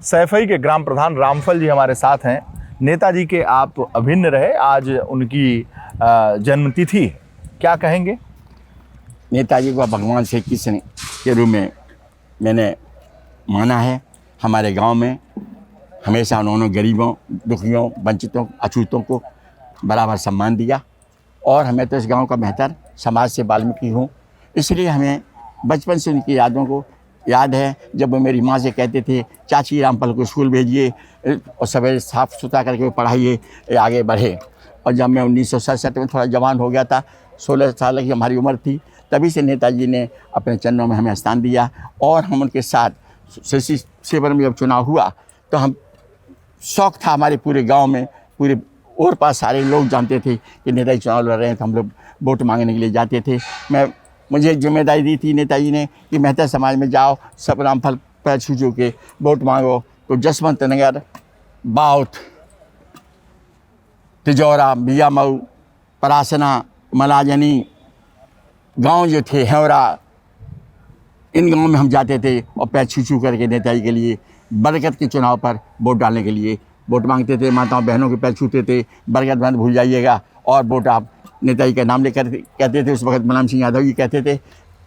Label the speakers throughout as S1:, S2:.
S1: सैफई के ग्राम प्रधान रामफल जी हमारे साथ हैं। नेताजी के आप अभिन्न रहे, आज उनकी जन्मतिथि, क्या कहेंगे?
S2: नेताजी को भगवान श्री कृष्ण के रूप में मैंने माना है। हमारे गांव में हमेशा उन्होंने गरीबों, दुखियों, वंचितों, अछूतों को बराबर सम्मान दिया और हमें तो इस गांव का बेहतर समाज से वाल्मीकि हूँ, इसलिए हमें बचपन से उनकी यादों को याद है। जब वो मेरी माँ से कहते थे चाची रामफल को स्कूल भेजिए और सवेरे साफ़ सुथरा करके पढ़ाइए, आगे बढ़े। और जब मैं 1967 में थोड़ा जवान हो गया था, 16 साल की हमारी उम्र थी, तभी से नेताजी ने अपने चरणों में हमें स्थान दिया और हम उनके साथ सेवन में जब चुनाव हुआ तो हम शौक था हमारे पूरे गांव में, पूरे और पास सारे लोग जानते थे कि नेताजी चुनाव लड़ रहे हैं, तो हम लोग वोट मांगने के लिए जाते थे। मुझे जिम्मेदारी दी थी नेताजी ने कि मेहतर समाज में जाओ, सब रामफल पैर छू के वोट मांगो। तो जसवंत नगर, बाउथ, तिजौरा, बियामऊ, परासना, मलाजनी गांव जो थे, हेवरा, इन गांवों में हम जाते थे और पैर छू करके नेताजी के लिए बरगद के चुनाव पर वोट डालने के लिए वोट मांगते थे। माताओं बहनों के पैर छूते थे, बरगद बंद भूल जाइएगा और वोट आप नेताजी का नाम लेकर कहते थे। उस वक्त मुलायम सिंह यादव जी कहते थे,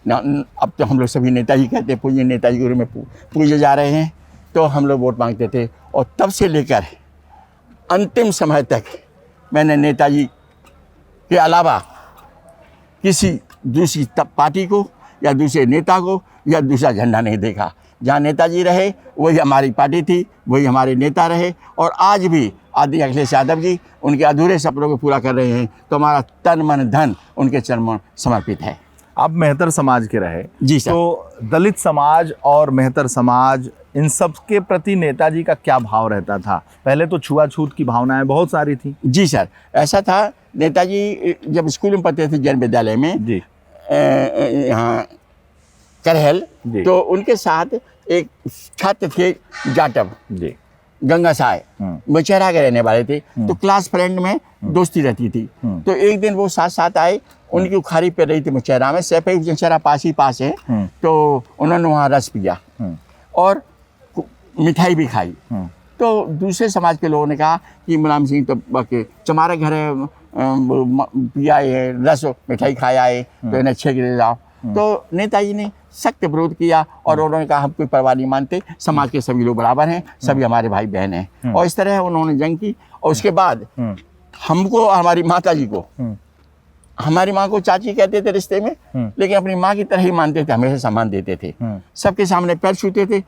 S2: अब तो हम लोग सभी नेताजी कहते, पूज्य नेताजी के रूप में पूजे जा रहे हैं। तो हम लोग वोट मांगते थे और तब से लेकर अंतिम समय तक मैंने नेताजी के अलावा किसी दूसरी पार्टी को या दूसरे नेता को या दूसरा झंडा नहीं देखा। जहाँ नेताजी रहे वही हमारी पार्टी थी, वही हमारे नेता रहे और आज भी आदरणीय अखिलेश यादव जी उनके अधूरे सपनों को पूरा कर रहे हैं। तो हमारा तन मन धन उनके चरणों समर्पित है।
S1: आप मेहतर समाज के रहे
S2: जी सर।
S1: तो दलित समाज और मेहतर समाज, इन सब के प्रति नेताजी का क्या भाव रहता था? पहले तो छुआछूत की भावनाएं बहुत सारी थी।
S2: जी सर, ऐसा था। नेताजी जब स्कूल में पढ़ते थे जैन विद्यालय में जी, यहाँ करहल, तो उनके साथ एक छात्र थे जाटव जी, गंगा साय, मुचेरा के रहने वाले थे। तो क्लास फ्रेंड में दोस्ती रहती थी। तो एक दिन वो साथ साथ आए, उनकी उखाड़ी पे रही थी मुचेरा में, सैफई मुचेरा पास ही पास है। तो उन्होंने वहाँ रस पिया और मिठाई भी खाई। तो दूसरे समाज के लोगों ने कहा कि मुलायम सिंह तो चमारा घर है, पिया है रस, मिठाई खाया है, तो इन्हें छेक ले जाओ। तो नेताजी ने सख्त विरोध किया और उन्होंने कहा हम कोई परवाह नहीं मानते, समाज के सभी लोग बराबर हैं, सभी हमारे भाई बहन हैं। और इस तरह उन्होंने जंग की। और उसके बाद हमको, हमारी माता जी को, हमारी माँ को चाची कहते थे रिश्ते में, लेकिन अपनी माँ की तरह ही मानते थे, हमेशा सम्मान देते थे, सबके सामने पैर छूते थे,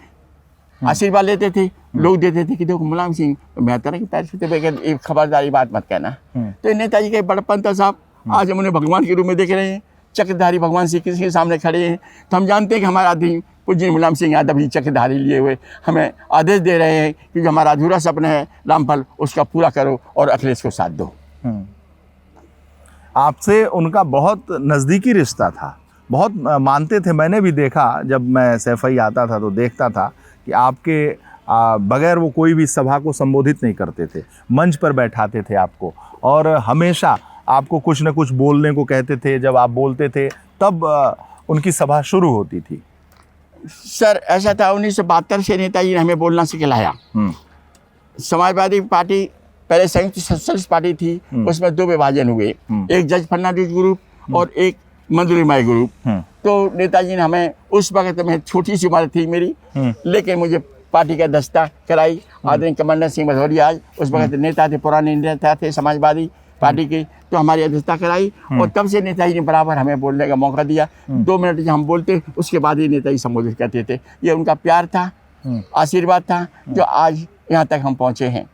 S2: आशीर्वाद लेते थे। लोग देते थे कि देखो मुलायम सिंह मेहतर के पैर छूते बगैर खबरदारी बात मत कहना। तो नेताजी के बड़प्पन था साहब। आज हम उन्हें भगवान के रूप में देख रहे हैं, चक्रधारी भगवान श्री कृष्ण के सामने खड़े हैं। तो हम जानते हैं कि हमारा आदमी पूज्य मुलायम सिंह यादव जी चक्रधारी लिए हुए हमें आदेश दे रहे हैं कि जो हमारा अधूरा सपना है रामफल, उसका पूरा करो और अखिलेश को साथ दो।
S1: आपसे उनका बहुत नज़दीकी रिश्ता था, बहुत मानते थे। मैंने भी देखा, जब मैं सैफई आता था तो देखता था कि आपके बगैर वो कोई भी सभा को संबोधित नहीं करते थे, मंच पर बैठाते थे आपको और हमेशा आपको कुछ न कुछ बोलने को कहते थे। जब आप बोलते थे तब उनकी सभा शुरू होती थी।
S2: सर ऐसा था, 1972 से नेताजी ने हमें बोलना सिखलाया। समाजवादी पार्टी पहले संयुक्त सोशलिस्ट पार्टी थी, उसमें दो विभाजन हुए, एक जज फर्नांडिस ग्रुप और एक मंजूरीमाई ग्रुप। तो नेताजी ने हमें, उस वक्त में छोटी सी उम्र थी मेरी, लेकिन मुझे पार्टी का दस्ता कराई। आदरणीय कमांडर सिंह भदौरिया उस वक्त नेता थे, पुराने नेता थे समाजवादी पार्टी के, तो हमारी अध्यक्षता कराई और तब से नेताजी ने बराबर हमें बोलने का मौका दिया। 2 मिनट जब हम बोलते उसके बाद ही नेताजी संबोधित करते थे। ये उनका प्यार था, आशीर्वाद था, जो आज यहाँ तक हम पहुँचे हैं।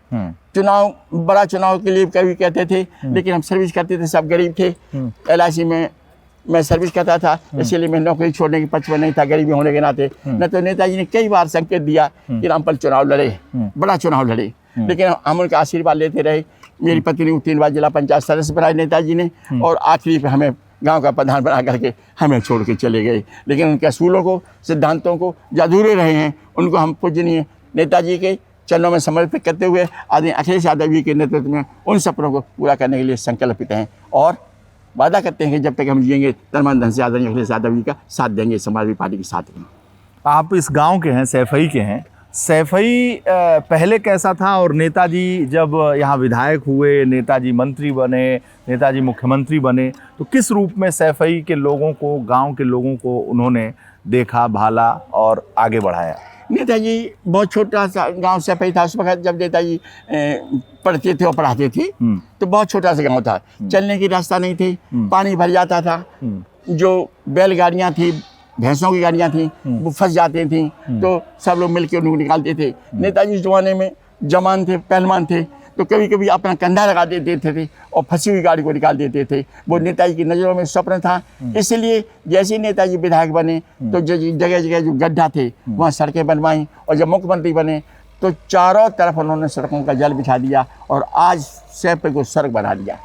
S2: चुनाव, बड़ा चुनाव के लिए कभी कहते थे, लेकिन हम सर्विस करते थे, सब गरीब थे। LIC में मैं सर्विस करता था, इसलिए मैं नौकरी छोड़ने के पक्ष में नहीं था, गरीबी होने के नाते। न तो नेताजी ने कई बार संकेत दिया कि रामफल चुनाव लड़े, बड़ा चुनाव लड़े, लेकिन हम उनका आशीर्वाद लेते रहे। मेरी पत्नी को 3 बार जिला पंचायत सदस्य बनाए नेताजी ने और आखिरी पे हमें गांव का प्रधान बना करके हमें छोड़ के चले गए। लेकिन उनके असूलों को, सिद्धांतों को जो अधूरे रहे हैं, उनको हम पूजनीय नेताजी के चरणों में समर्पित करते हुए आदरणीय अखिलेश यादव जी के नेतृत्व में उन सपनों को पूरा करने के लिए संकल्पित हैं और वादा करते हैं कि जब तक हम जिएंगे तन मन धन से आदरणीय अखिलेश यादव जी का साथ देंगे, समाजवादी पार्टी के साथ में।
S1: आप इस गांव के हैं, सैफई के हैं, सैफई पहले कैसा था और नेताजी जब यहाँ विधायक हुए, नेताजी मंत्री बने, नेताजी मुख्यमंत्री बने, तो किस रूप में सैफई के लोगों को, गांव के लोगों को उन्होंने देखा, भाला और आगे बढ़ाया?
S2: नेताजी बहुत छोटा सा गांव सैफई था उस वक्त जब नेताजी पढ़ते थे और पढ़ाते थे, तो बहुत छोटा सा गांव था। चलने की रास्ता नहीं थी, पानी भर जाता था, जो बैलगाड़ियाँ थी, भैंसों की गाड़ियाँ थी, वो फंस जाती थी, तो सब लोग मिलकर उनको निकालते थे। नेताजी उस जमाने में जवान थे, पहलवान थे, तो कभी कभी अपना कंधा लगा देते थे और फंसी हुई गाड़ी को निकाल देते थे। वो नेताजी की नज़रों में स्वप्न था। इसलिए जैसे ही नेताजी विधायक बने तो जो जगह जगह जो गड्ढा थे वहाँ सड़कें बनवाई, और जब मुख्यमंत्री बने तो चारों तरफ उन्होंने सड़कों का जाल बिछा दिया और आज सैफई को सड़क बना दिया।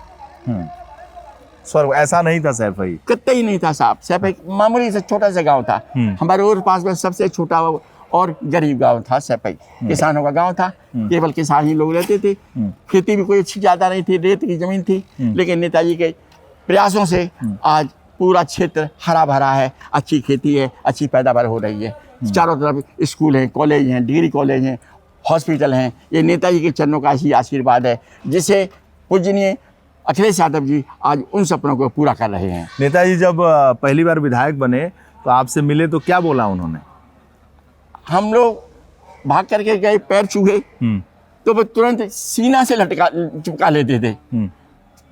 S1: स्वर्ग ऐसा नहीं था सैफई,
S2: कतई नहीं था साहब। सैफई मामूली से छोटा सा गांव था, हमारे और पास में सबसे छोटा और गरीब गांव था सैफई। किसानों का गांव था, केवल किसान ही लोग रहते थे, खेती भी कोई अच्छी ज़्यादा नहीं थी, रेत की ज़मीन थी। लेकिन नेताजी के प्रयासों से आज पूरा क्षेत्र हरा भरा है, अच्छी खेती है, अच्छी पैदावार हो रही है। चारों तरफ स्कूल हैं, कॉलेज हैं, डिग्री कॉलेज हैं, हॉस्पिटल हैं। ये नेताजी के चरणों का ही आशीर्वाद है, जिसे पूजनीय अखिलेश यादव जी आज उन सपनों को पूरा कर रहे हैं।
S1: नेताजी जब पहली बार विधायक बने तो आपसे मिले तो क्या बोला उन्होंने?
S2: हम लोग भाग करके गए, पैर छुए तो वो तुरंत सीना से चिपका लेते थे,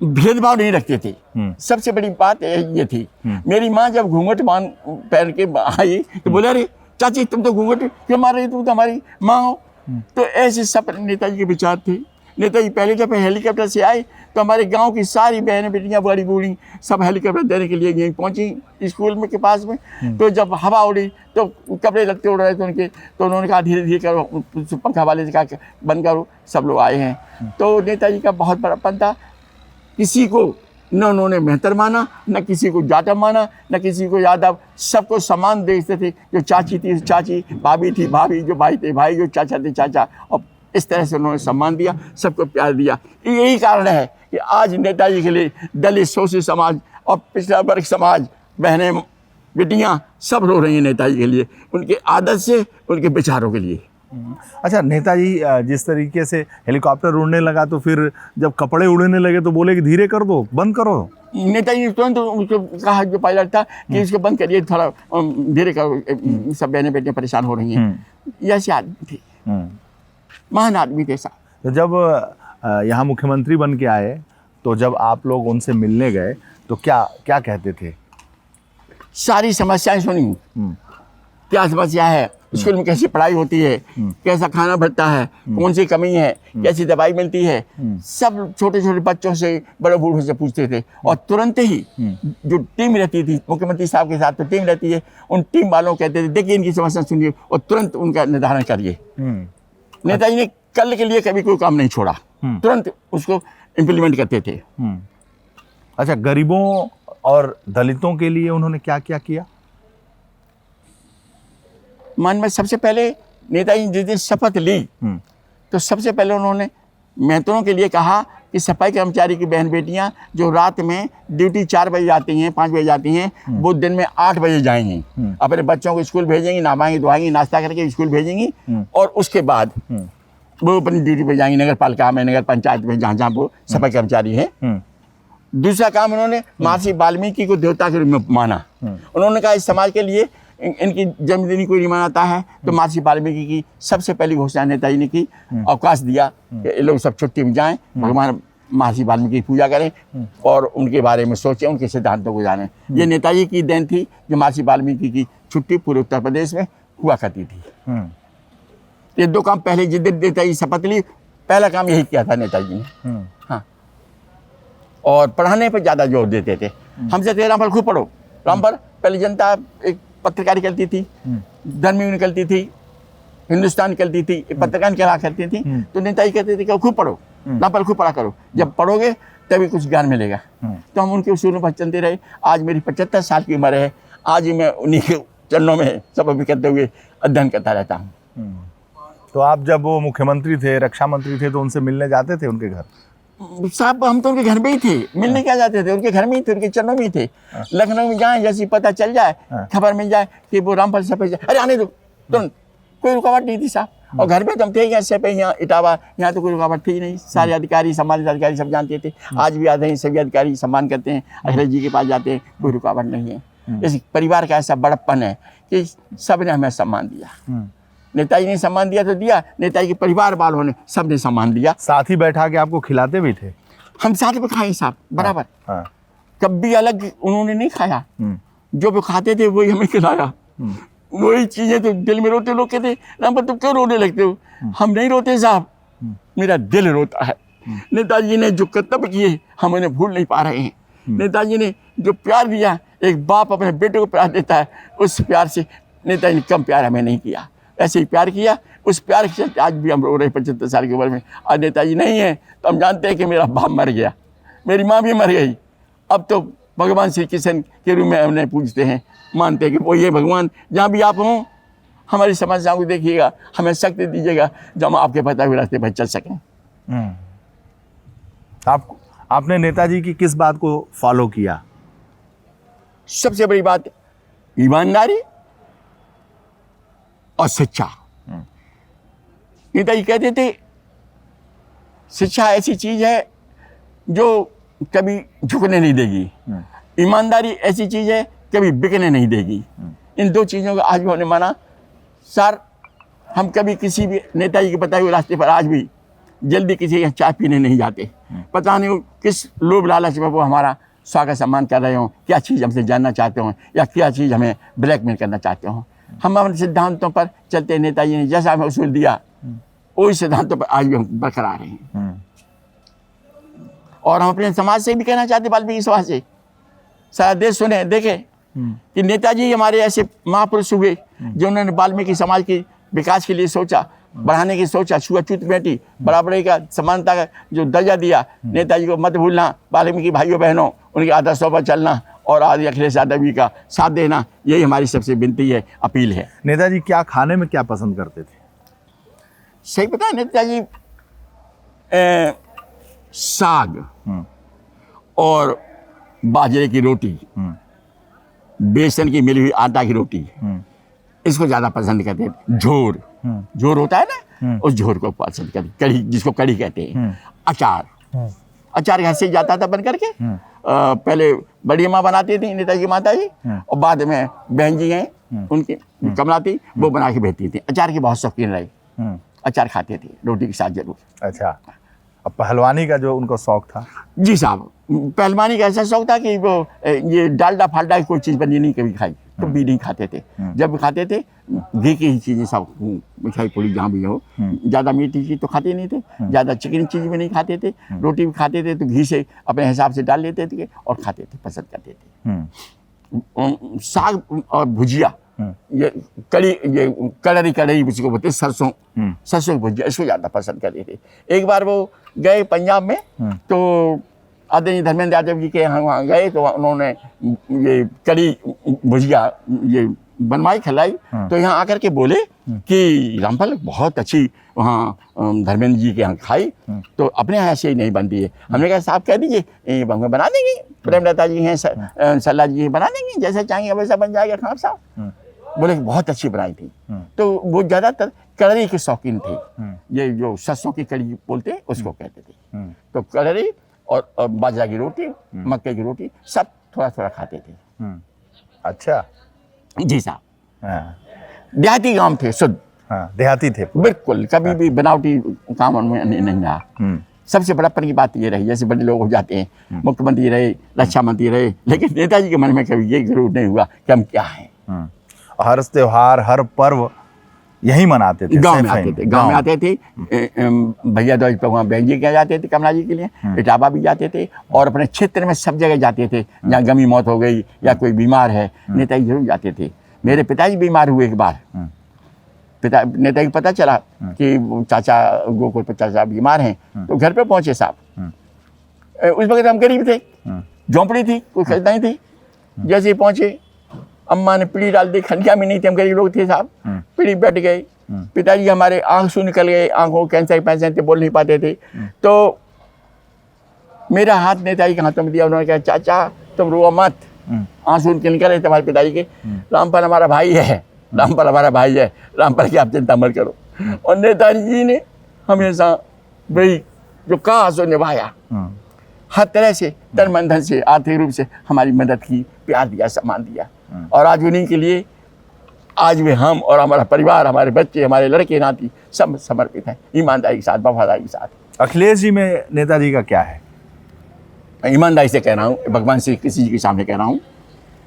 S2: भेदभाव नहीं रखते थे। सबसे बड़ी बात ये थी। मेरी माँ जब घूंघट बांध पहन के आई तो बोले, अरे चाची तुम तो घूंघट क्यों मार रही, तुम तो हमारी माँ हो। तो ऐसे सब नेताजी के विचार थे। नेताजी पहले जब हेलीकॉप्टर से आए तो हमारे गांव की सारी बहनें बेटियां बड़ी बूढ़ी सब हेलीकॉप्टर देने के लिए यहीं पहुंची स्कूल में के पास में। तो जब हवा उड़ी तो कपड़े लगते उड़ रहे थे उनके, तो उन्होंने कहा धीरे धीरे करो, पंखा वाले से कहा बंद करो, सब लोग आए हैं। तो नेताजी का बहुत बड़ापन था। किसी को न उन्होंने मेहतर माना, न किसी को जाटव माना, न किसी को यादव, सबको समान देखते थे। जो चाची थी चाची, भाभी थी भाभी, जो भाई थे भाई, जो चाचा थे चाचा, और इस तरह से उन्होंने सम्मान दिया, सबको प्यार दिया। यही कारण है कि आज नेताजी के लिए दलित शोषित समाज और पिछड़ा वर्ग समाज, बहनें बेटियां सब रो रही हैं नेताजी के लिए, उनके आदत से, उनके विचारों के लिए।
S1: अच्छा, नेताजी जिस तरीके से हेलीकॉप्टर उड़ने लगा तो फिर जब कपड़े उड़ने लगे तो बोले कि धीरे कर दो, बंद करो।
S2: नेताजी ने तुरंत उसको कहा, जो पायलट था, कि इसको बंद करिए, थोड़ा धीरे करो, सब बहनें बेटियां परेशान हो रही हैं। ऐसे आदमी थे, महान आदमी थे साहब।
S1: तो जब यहाँ मुख्यमंत्री बन के आए तो जब आप लोग उनसे मिलने गए तो क्या क्या कहते थे?
S2: सारी समस्याएं सुनी, क्या समस्या है, स्कूल में कैसी पढ़ाई होती है, कैसा खाना बनता है, कौन सी कमी है, कैसी दवाई मिलती है, सब छोटे छोटे बच्चों से बड़े बूढ़ों से पूछते थे। और तुरंत ही जो टीम रहती थी मुख्यमंत्री साहब के साथ, तो टीम रहती है, उन टीम वालों कहते थे देखिए इनकी समस्या सुनिए और तुरंत उनका निर्धारण करिए। नेताजी ने कल के लिए कभी कोई काम नहीं छोड़ा, तुरंत उसको इम्प्लीमेंट करते थे।
S1: अच्छा, गरीबों और दलितों के लिए उन्होंने क्या क्या किया?
S2: मान में सबसे पहले नेताजी जिस दिन शपथ ली तो सबसे पहले उन्होंने मेहतरों के लिए कहा कि सफाई कर्मचारी की बहन बेटियां जो रात में ड्यूटी 4 बजे जाती हैं, 5 बजे जाती हैं, वो दिन में 8 बजे जाएंगी, अपने बच्चों को स्कूल भेजेंगी, नहाएंगी धोएंगी, नाश्ता करके स्कूल भेजेंगी, और उसके बाद वो अपनी ड्यूटी पे जाएंगी, नगर पालिका में, नगर पंचायत में, जहाँ जहाँ वो सफाई कर्मचारी है। दूसरा काम उन्होंने महर्षि वाल्मीकि को देवता के रूप में माना। उन्होंने कहा इस समाज के लिए इनकी जन्मदिन कोई नहीं मनाता है, तो महर्षि वाल्मीकि की सबसे पहली घोषणा नेताजी ने की, अवकाश दिया कि ये लोग सब छुट्टी में जाएं, भगवान महर्षि वाल्मीकि की पूजा करें और उनके बारे में सोचें, उनके सिद्धांतों को जानें। ये नेताजी की देन थी जो महर्षि वाल्मीकि की छुट्टी पूरे उत्तर प्रदेश में हुआ करती थी। ये 2 काम पहले जिस दिन नेताजी शपथ ली, पहला काम यही किया था नेताजी ने। हाँ, और पढ़ाने पर ज़्यादा जोर देते थे। हमसे थे रामफल खूब पढ़ो, रामफल। पहले जनता एक पत्रकारी निकलती थी, धर्मी निकलती थी, हिंदुस्तान निकलती थी, पत्रकार निकला करती थी, तो नेताजी कहते थे कि खूब पढ़ो, रामफल खूब पढ़ा करो, जब पढ़ोगे तभी कुछ ज्ञान मिलेगा। तो हम उनके उसूलों पर चलते रहे। आज मेरी 75 साल की उम्र है, आज ही मैं उन्हीं के चरणों में सब करते हुए अध्ययन करता रहता हूँ।
S1: तो आप जब वो मुख्यमंत्री थे, रक्षा मंत्री थे, तो उनसे मिलने जाते थे उनके घर?
S2: साहब हम तो उनके घर में ही थे, मिलने क्या जाते थे, उनके घर में ही थे, उनके चरणों में ही थे। लखनऊ में जाए, जैसे पता चल जाए, खबर मिल जाए कि वो रामफल सफेद, अरे आने दो तुरंत, कोई रुकावट नहीं थी साहब। और घर में तो हम थे ही ऐसे पे, यहाँ इटावा, यहाँ तो कोई रुकावट थी ही नहीं। सारे अधिकारी, सम्मानित अधिकारी सब जानते थे। आज भी आते हैं, सभी अधिकारी सम्मान करते हैं, अखिलेश जी के पास जाते हैं, कोई रुकावट नहीं है। इस परिवार का ऐसा बड़प्पन है कि सब ने हमें सम्मान दिया। नेताजी ने सम्मान दिया तो दिया, नेताजी के परिवार वालों ने सब ने सम्मान दिया।
S1: साथ ही बैठा के आपको खिलाते भी थे?
S2: हम साथ में खाए साहब, बराबर।
S1: हाँ।
S2: कभी अलग उन्होंने नहीं खाया, जो भी खाते थे वही हमें खिलाया। वही चीजें तो दिल में रोते, लोग कहते राम पर तुम क्यों रोने लगते हो? हम नहीं रोते साहब, मेरा दिल रोता है। नेताजी ने जो कर्तव्य किए हम उन्हें भूल नहीं पा रहे हैं। नेताजी ने जो प्यार दिया, एक बाप अपने बेटे को प्यार देता है, उस प्यार से नेताजी ने कम प्यार हमें नहीं किया, ऐसे ही प्यार किया। उस प्यार के चलते आज भी हम रो रहे 75 साल की उम्र में। आज नेताजी नहीं है तो हम जानते हैं कि मेरा बाप मर गया, मेरी माँ भी मर गई। अब तो भगवान श्री कृष्ण के रूप में हमने पूछते हैं, मानते हैं कि वो ये भगवान जहाँ भी आप हों हमारी समस्याओं को देखिएगा, हमें शक्ति दीजिएगा जो हम आपके बताए हुए रास्ते पर चल सकें।
S1: आपने नेताजी की किस बात को फॉलो किया?
S2: सबसे बड़ी बात ईमानदारी और शिक्षा। नेताजी कहते थे शिक्षा ऐसी चीज है जो कभी झुकने नहीं देगी, ईमानदारी ऐसी चीज है कभी बिकने नहीं देगी। इन दो चीज़ों को आज भी हमने माना। सर हम कभी किसी भी नेताजी के बताए हुए रास्ते पर आज भी जल्दी किसी के चाय पीने नहीं जाते। पता नहीं किस लोभ लालच में वो हमारा स्वागत सम्मान कर रहे हो, क्या चीज़ हमसे जानना चाहते हो या क्या चीज़ हमें ब्लैकमेल करना चाहते हो। हम अपने सिद्धांतों पर चलते, नेताजी ने जैसा हमें उसूल दिया वही सिद्धांतों पर आज भी हम बरकरार हैं। और हम अपने समाज से भी कहना चाहते, वाल्मीकि समाज से, सारा देश सुने देखे कि नेताजी हमारे ऐसे महापुरुष हुए जो उन्होंने वाल्मीकि समाज के विकास के लिए सोचा, बढ़ाने की सोचा, छुआछूत बेटी, बराबरी का, समानता का जो दर्जा दिया। नेताजी को मत भूलना, वाल्मीकि भाइयों बहनों, उनके आदर्शों पर चलना और आदि अखिलेश यादव जी का साथ देना, यही हमारी सबसे विनती है, अपील है।
S1: नेताजी क्या खाने में क्या पसंद करते थे?
S2: सही पता है, नेताजी साग और बाजरे की रोटी, बेसन की मिली हुई आटा की रोटी, इसको ज्यादा पसंद करते हैं। झोर, झोर होता है ना, उस झोर को पसंद करते। कढ़ी, जिसको कढ़ी कहते हैं। अचार, अचार घर से जाता था बन करके। पहले बड़ी माँ बनाती थी, नेताजी की माता जी, और बाद में बहन जी हैं उनकी कमलाती, वो बना के भेजती थी। अचार की बहुत शौकीन रही, अचार खाते थे रोटी के साथ जरूर।
S1: अच्छा, अब पहलवानी का जो उनको शौक था?
S2: जी साहब, पहलवानी का ऐसा शौक था कि वो ये डालडा फालडा की कोई चीज़ बनी नहीं कभी खाई, तो भी नहीं खाते थे। जब भी खाते थे घी की ही चीज़ें सब, मिठाई पूरी जहाँ भी हो, ज़्यादा मीठी चीज़ तो खाते नहीं थे, ज़्यादा चिकनी चीज़ भी नहीं खाते थे। रोटी भी खाते थे तो घी से अपने हिसाब से डाल लेते थे और खाते थे, पसंद करते थे। साग और भुजिया, ये कड़ी, ये कड़री कड़री जिसको बोलते हैं, सरसों, सरसों की भुजिया, इसको ज़्यादा पसंद करते थे। एक बार वो गए पंजाब में, तो आदरणीय धर्मेंद्र यादव जी के यहाँ वहाँ गए, तो उन्होंने ये कड़ी भुजिया ये बनवाई, खिलाई। तो यहाँ आकर के बोले कि रामपाल बहुत अच्छी वहाँ धर्मेंद्र जी के यहाँ खाई, तो अपने यहाँ ऐसे ही नहीं बनती है। हमने कहा साहब कह दीजिए बना देंगे, प्रेमलता जी हैं, सल्ला जी बना देंगे, जैसा चाहेंगे वैसा बन जाएगा खान साहब। बोले बहुत अच्छी बनाई थी। तो वो ज़्यादातर कड़री के शौकीन थे, ये जो सरसों की कड़ी बोलते हैं उसको कहते थे। तो कड़री और बाजरा की रोटी, मक्के की रोटी, सब थोड़ा थोड़ा खाते थे।
S1: अच्छा
S2: जी साहब, देहाती गांव थे, शुद्ध।
S1: देहाती थे
S2: बिल्कुल, कभी भी बनावटी काम उनमें नहीं रहा। सबसे बड़प्पन की बात ये रही, जैसे बड़े लोग हो जाते हैं, मुख्यमंत्री रहे, रक्षा मंत्री रहे, लेकिन नेताजी के मन में कभी ये जरूर नहीं हुआ कि हम क्या हैं।
S1: हर त्योहार, हर पर्व यही मनाते थे,
S2: गांव में आते थे, गांव में आते थे। भैया द्वाज पर वहाँ बहन जी के जाते थे, कमला जी के लिए, इटावा भी जाते थे, और अपने क्षेत्र में सब जगह जाते थे। जहाँ गमी मौत हो गई या कोई बीमार है, नेताजी जरूर जाते थे। मेरे पिताजी बीमार हुए एक बार, नेताजी को पता चला कि चाचा गोकुल पर चाचा बीमार हैं, तो घर पे पहुंचे साहब। उस वक्त हम गरीब थे, झोंपड़ी थी, कोई खरीदा नहीं थी। जैसे ही पहुंचे, अम्मा ने पीढ़ी डाल दी, खंडिया में नहीं थे, हम गरीब लोग थे साहब। पीढ़ी बैठ गए, पिताजी हमारे आंसू निकल गए, आंखों कैंसर पैसे थे, बोल नहीं पाते थे। तो मेरा हाथ नेताजी के हाथों में दिया, उन्होंने कहा चाचा तुम रो मत, आंसू निकल रहे तुम्हारे पिताजी के, रामपाल हमारा भाई है, रामपाल हमारा भाई है, रामपाल की आप चिंता मत करो। और नेताजी जी ने हमेशा वही जो कहा सो निभाया, हर तरह से तन मन धन से आर्थिक रूप से हमारी मदद की, प्यार दिया, सम्मान दिया। और आज उन्हीं के लिए आज भी हम और हमारा परिवार, हमारे बच्चे, हमारे लड़के नाती सब समर्पित हैं, ईमानदारी के साथ, वफादारी के साथ।
S1: अखिलेश जी में नेताजी का क्या है?
S2: ईमानदारी से कह रहा हूँ, भगवान श्री कृष्ण जी के सामने कह रहा हूँ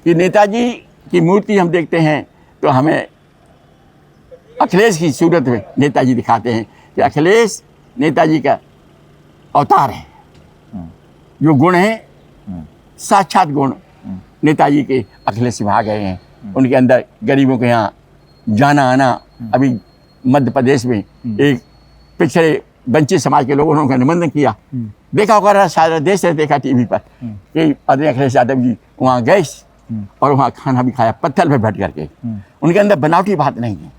S2: कि नेताजी की मूर्ति हम देखते हैं तो हमें अखिलेश की सूरत में नेताजी दिखाते हैं कि अखिलेश नेताजी का अवतार है। जो गुण है, साक्षात गुण नेताजी के अखिलेश में आ गए हैं। उनके अंदर गरीबों के यहाँ जाना आना, अभी मध्य प्रदेश में एक पिछड़े वंचित समाज के लोगों ने उनका निमंत्रण किया, देखा होगा, सारा देश ने देखा टीवी पर कि आदरणीय अखिलेश यादव जी वहाँ गए और वहाँ खाना भी खाया पत्थर पे बैठ करके। उनके अंदर बनावटी बात नहीं है।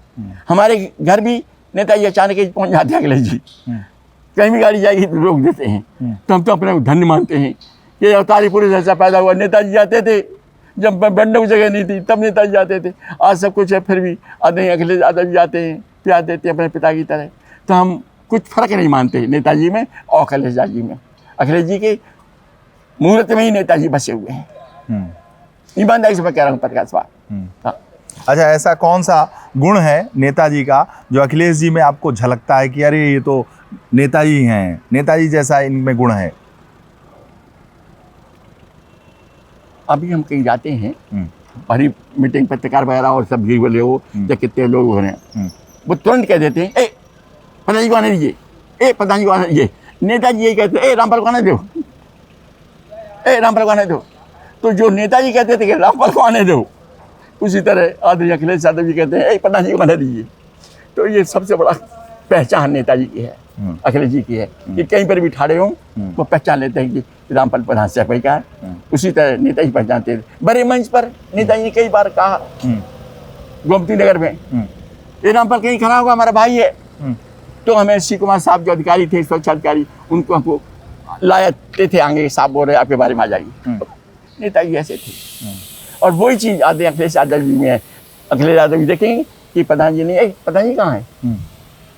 S2: हमारे घर भी नेताजी अचानक पहुँच जाते हैं अखिलेश जी, कहीं भी गाड़ी जाएगी तो रोक देते हैं। तो हम तो अपने को धन्य मानते हैं कि अवतारी पुरुष ऐसा पैदा हुआ। नेताजी जाते थे जब बैठने की जगह नहीं थी, तब नेताजी जाते थे। आज सब कुछ है, फिर भी आदरणीय अखिलेश यादव जी जाते हैं, प्यार देते हैं अपने पिता की तरह। तो हम कुछ फर्क नहीं मानते नेताजी में और अखिलेश जी में। अखिलेश जी के मुहूर्त में ही नेताजी बसे हुए हैं। ईमानदारी से मैं कह रहा हूँ प्रकाश बात।
S1: अच्छा, ऐसा कौन सा गुण है नेताजी का जो अखिलेश जी में आपको झलकता है कि अरे ये तो नेताजी हैं, नेताजी जैसा इनमें गुण है?
S2: अभी हम कहीं जाते हैं, बड़ी मीटिंग पत्रकार वगैरह और सब भीड़ वाले हो या कितने लोग हो रहे हैं, वो तुरंत कह देते हैं, ए प्रधान को आने दीजिए, ए प्रधान को आने दीजिए। नेताजी यही कहते हैं, ए रामपाल को आने दो, ए रामपाल को आने दो। तो जो नेताजी कहते थे कि रामपाल को आने दो, उसी तरह आदरणीय अखिलेश यादव जी कहते हैं, ए प्रधान जी को आने दीजिए। तो ये सबसे बड़ा पहचान नेताजी की है, अखिलेश जी की है कि कहीं पर भी ठाड़े हों वो पहचान लेते हैं कि रामपाल प्रधान से कोई का। उसी तरह नेताजी पहचानते थे। बड़े मंच पर नेताजी ने कई बार कहा गोमती नगर में, ये रामपाल कहीं खड़ा होगा, हमारा भाई है। तो हमें श्री कुमार साहब जो अधिकारी थे, सुरक्षा अधिकारी, उनको हमको लाते थे आगे, साहब बोल रहे आपके बारे में आ जाइए। नेताजी ऐसे थे। और वही चीज़ आदरणीय अखिलेश यादव जी में है। अखिलेश यादव जी देखेंगे कि प्रधान जी ने, प्रधान जी कहाँ है?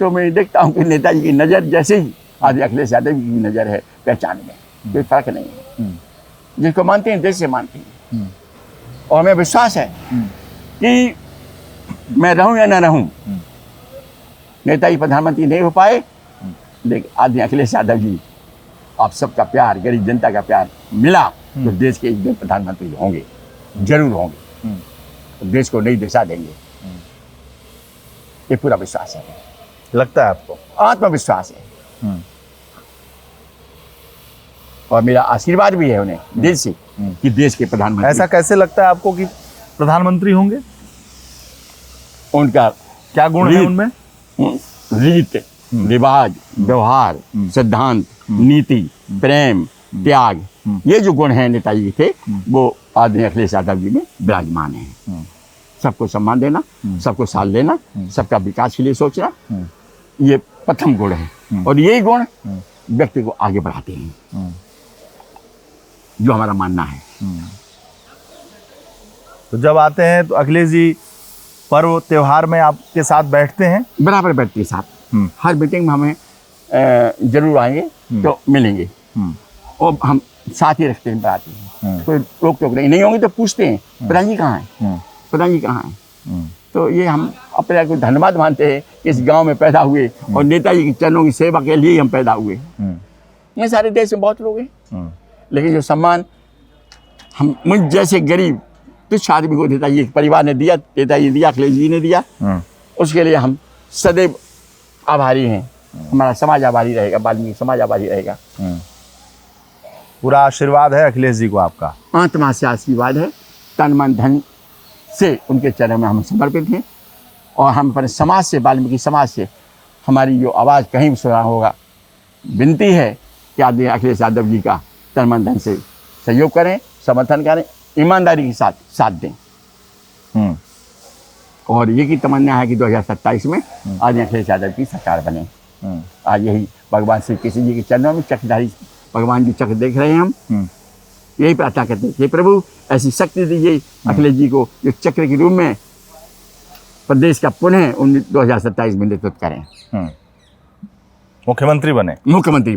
S2: तो मैं देखता हूँ कि नेताजी की नज़र जैसे ही आदरणीय अखिलेश यादव जी की नज़र है पहचान में, कोई फर्क नहीं है। जिसको मानते हैं दिल से मानते हैं। और हमें विश्वास है कि मैं रहूं या ना रहूं, नेताजी प्रधानमंत्री नहीं हो पाए, लेकिन आदरणीय अखिलेश यादव जी आप सबका प्यार, गरीब जनता का प्यार मिला तो देश के एक दिन प्रधानमंत्री होंगे, जरूर होंगे, तो देश को नई दिशा देंगे। ये पूरा विश्वास है।
S1: लगता है आपको?
S2: आत्मविश्वास है। और मेरा आशीर्वाद भी है उन्हें दिल से कि देश के प्रधानमंत्री।
S1: ऐसा कैसे लगता है आपको कि प्रधानमंत्री होंगे?
S2: उनका
S1: क्या गुण है उनमें?
S2: रीत, रिवाज, व्यवहार, सिद्धांत, नीति, प्रेम, त्याग, ये जो गुण हैं नेताजी के थे, वो आदरणीय अखिलेश यादव जी में विराजमान हैं। सबको सम्मान देना, सबको साथ लेना, सबका विकास के लिए सोचना, ये प्रथम गुण है। और यही गुण व्यक्ति को आगे बढ़ाते हैं, जो हमारा मानना है।
S1: तो जब आते हैं तो अखिलेश जी पर्व त्योहार में आपके साथ बैठते हैं?
S2: बराबर बैठते हैं साथ। हर मीटिंग में हमें जरूर आएंगे तो मिलेंगे, और हम साथ ही रखते हैं, आते हैं, कोई रोक टोक नहीं होंगे तो पूछते हैं प्रधान जी कहाँ हैं, प्रधान जी कहाँ हैं। तो ये हम अपने को धन्यवाद मानते हैं कि इस गांव में पैदा हुए और नेताजी के चरणों की सेवा के लिए हम पैदा हुए। ये सारे देश में बहुत लोग हैं, लेकिन जो सम्मान हम मुझ जैसे गरीब तुच्छ आदमी को नेताजी के परिवार ने दिया, नेताजी दिया, अखिलेश जी ने दिया, उसके लिए हम सदैव आभारी हैं। हमारा समाज आभारी रहेगा, वाल्मीकि समाज आभारी रहेगा।
S1: पूरा आशीर्वाद है अखिलेश जी को आपका?
S2: आत्मा से आशीर्वाद है, तन मन धन से उनके चरणों में हम समर्पित हैं। और हम अपने समाज से, वाल्मीकि समाज से हमारी जो आवाज़ कहीं भी सुना होगा, विनती है कि आदरणीय अखिलेश यादव जी का तन मन धन से सहयोग करें, समर्थन करें, ईमानदारी के साथ साथ दें। और ये की तमन्ना है कि 2027 में आदरणीय अखिलेश यादव की सरकार बने। आज यही भगवान श्री कृष्ण जी के चरणों में चक्रधारी भगवान जी चक्र देख रहे हैं, हम यही प्रार्थना करते हैं, हे प्रभु ऐसी शक्ति दीजिए अखिलेश जी को जो चक्र के रूप में प्रदेश का पुनः 2027 में नेतृत्व करें,
S1: मुख्यमंत्री बने।
S2: मुख्यमंत्री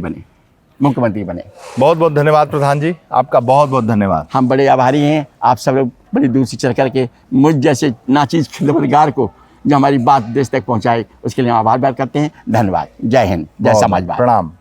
S2: बने।
S1: बहुत बहुत धन्यवाद प्रधान जी, आपका बहुत बहुत धन्यवाद।
S2: हम बड़े आभारी हैं, आप सब लोग बड़ी दूर से चल करके मुझ जैसे नाचीज खिदमतगार को जो हमारी बात देश तक पहुंचाए, उसके लिए हम आभार व्यक्त करते हैं। धन्यवाद। जय हिंद, जय समाजवाद।
S1: प्रणाम।